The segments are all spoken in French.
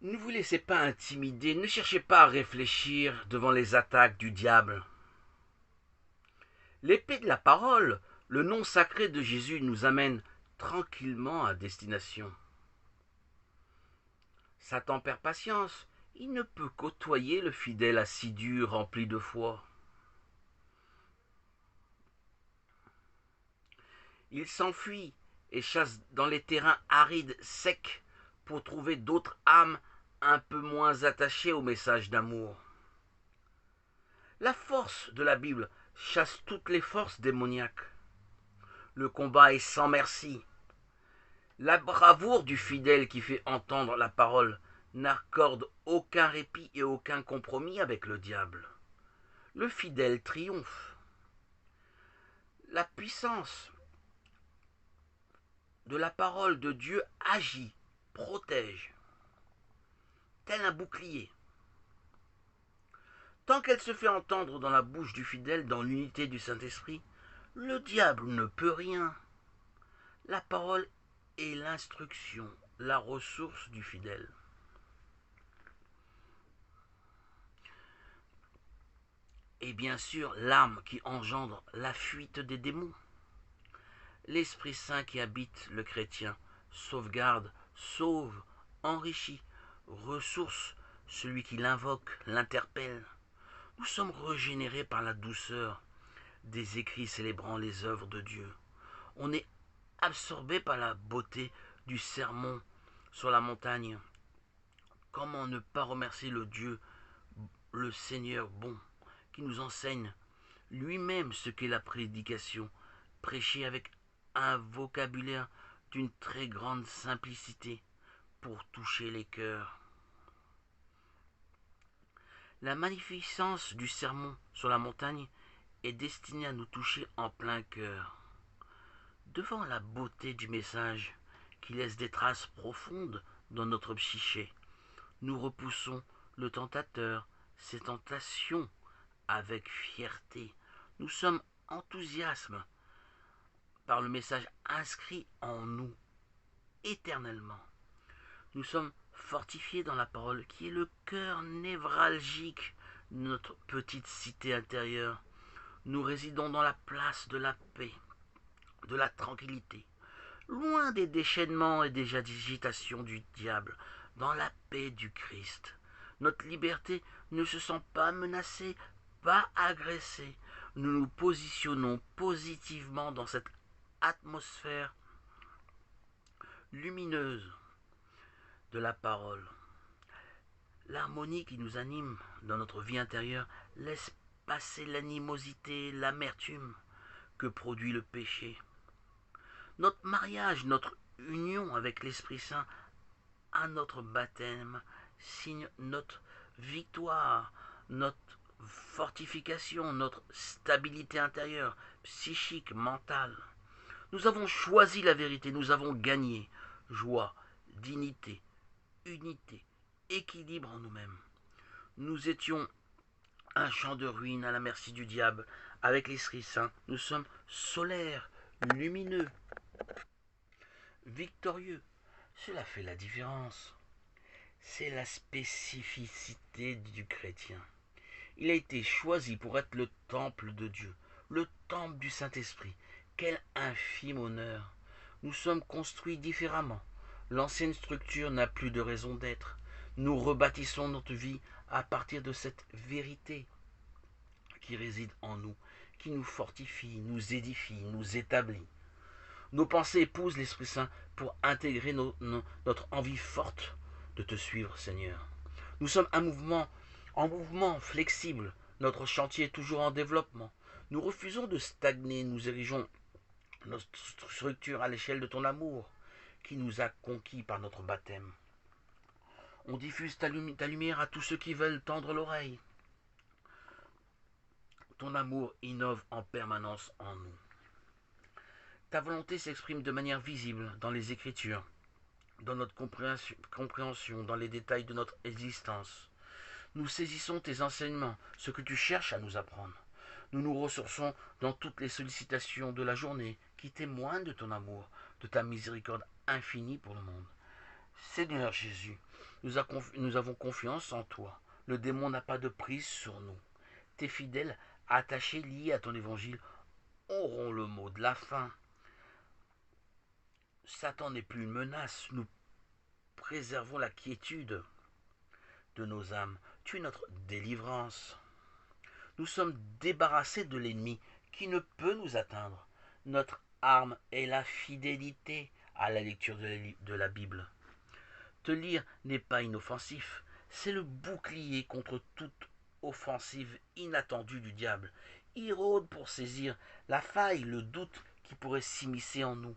Ne vous laissez pas intimider, ne cherchez pas à réfléchir devant les attaques du diable. L'épée de la parole, le nom sacré de Jésus, nous amène tranquillement à destination. Satan perd patience, il ne peut côtoyer le fidèle assidu rempli de foi. Il s'enfuit et chasse dans les terrains arides, secs, pour trouver d'autres âmes un peu moins attachées au message d'amour. La force de la Bible chasse toutes les forces démoniaques. Le combat est sans merci. La bravoure du fidèle qui fait entendre la parole n'accorde aucun répit et aucun compromis avec le diable. Le fidèle triomphe. La puissance de la parole de Dieu agit, protège, tel un bouclier. Tant qu'elle se fait entendre dans la bouche du fidèle, dans l'unité du Saint-Esprit, le diable ne peut rien. La parole est l'instruction, la ressource du fidèle. Et bien sûr, l'arme qui engendre la fuite des démons. L'Esprit Saint qui habite le chrétien sauvegarde, sauve, enrichit, ressource celui qui l'invoque, l'interpelle. Nous sommes régénérés par la douceur des écrits célébrant les œuvres de Dieu. On est absorbé par la beauté du sermon sur la montagne. Comment ne pas remercier le Dieu, le Seigneur bon, qui nous enseigne lui-même ce qu'est la prédication, prêcher avec un vocabulaire d'une très grande simplicité pour toucher les cœurs. La magnificence du sermon sur la montagne est destinée à nous toucher en plein cœur. Devant la beauté du message qui laisse des traces profondes dans notre psyché, nous repoussons le tentateur, ses tentations avec fierté. Nous sommes enthousiastes par le message inscrit en nous éternellement. Nous sommes fortifiés dans la parole qui est le cœur névralgique de notre petite cité intérieure. Nous résidons dans la place de la paix, de la tranquillité, loin des déchaînements et des agitations du diable, dans la paix du Christ. Notre liberté ne se sent pas menacée, pas agressée. Nous nous positionnons positivement dans cette atmosphère lumineuse de la parole. L'harmonie qui nous anime dans notre vie intérieure laisse passer l'animosité, l'amertume que produit le péché. Notre mariage, notre union avec l'Esprit Saint à notre baptême signe notre victoire, notre fortification, notre stabilité intérieure, psychique, mentale. Nous avons choisi la vérité, nous avons gagné. Joie, dignité, unité, équilibre en nous-mêmes. Nous étions un champ de ruines à la merci du diable. Avec l'Esprit Saint, nous sommes solaires, lumineux, victorieux. Cela fait la différence. C'est la spécificité du chrétien. Il a été choisi pour être le temple de Dieu, le temple du Saint-Esprit. Quel infime honneur! Nous sommes construits différemment. L'ancienne structure n'a plus de raison d'être. Nous rebâtissons notre vie à partir de cette vérité qui réside en nous, qui nous fortifie, nous édifie, nous établit. Nos pensées épousent l'Esprit Saint pour intégrer notre envie forte de te suivre, Seigneur. Nous sommes en mouvement flexible. Notre chantier est toujours en développement. Nous refusons de stagner. Nous érigeons notre structure à l'échelle de ton amour qui nous a conquis par notre baptême. On diffuse ta lumière à tous ceux qui veulent tendre l'oreille. Ton amour innove en permanence en nous. Ta volonté s'exprime de manière visible dans les Écritures, dans notre compréhension, dans les détails de notre existence. Nous saisissons tes enseignements, ce que tu cherches à nous apprendre. Nous nous ressourçons dans toutes les sollicitations de la journée qui témoignent de ton amour, de ta miséricorde infinie pour le monde. Seigneur Jésus, Nous avons confiance en toi. Le démon n'a pas de prise sur nous. Tes fidèles, attachés, liés à ton évangile, auront le mot de la fin. Satan n'est plus une menace. Nous préservons la quiétude de nos âmes. Tu es notre délivrance. Nous sommes débarrassés de l'ennemi qui ne peut nous atteindre. Notre arme est la fidélité à la lecture de la Bible. Te lire n'est pas inoffensif, c'est le bouclier contre toute offensive inattendue du diable. Il rôde pour saisir la faille, le doute qui pourrait s'immiscer en nous.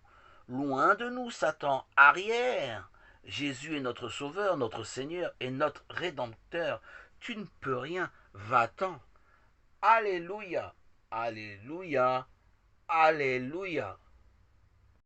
Loin de nous, Satan, arrière. Jésus est notre Sauveur, notre Seigneur et notre Rédempteur. Tu ne peux rien, va-t'en. Alléluia, Alléluia, Alléluia.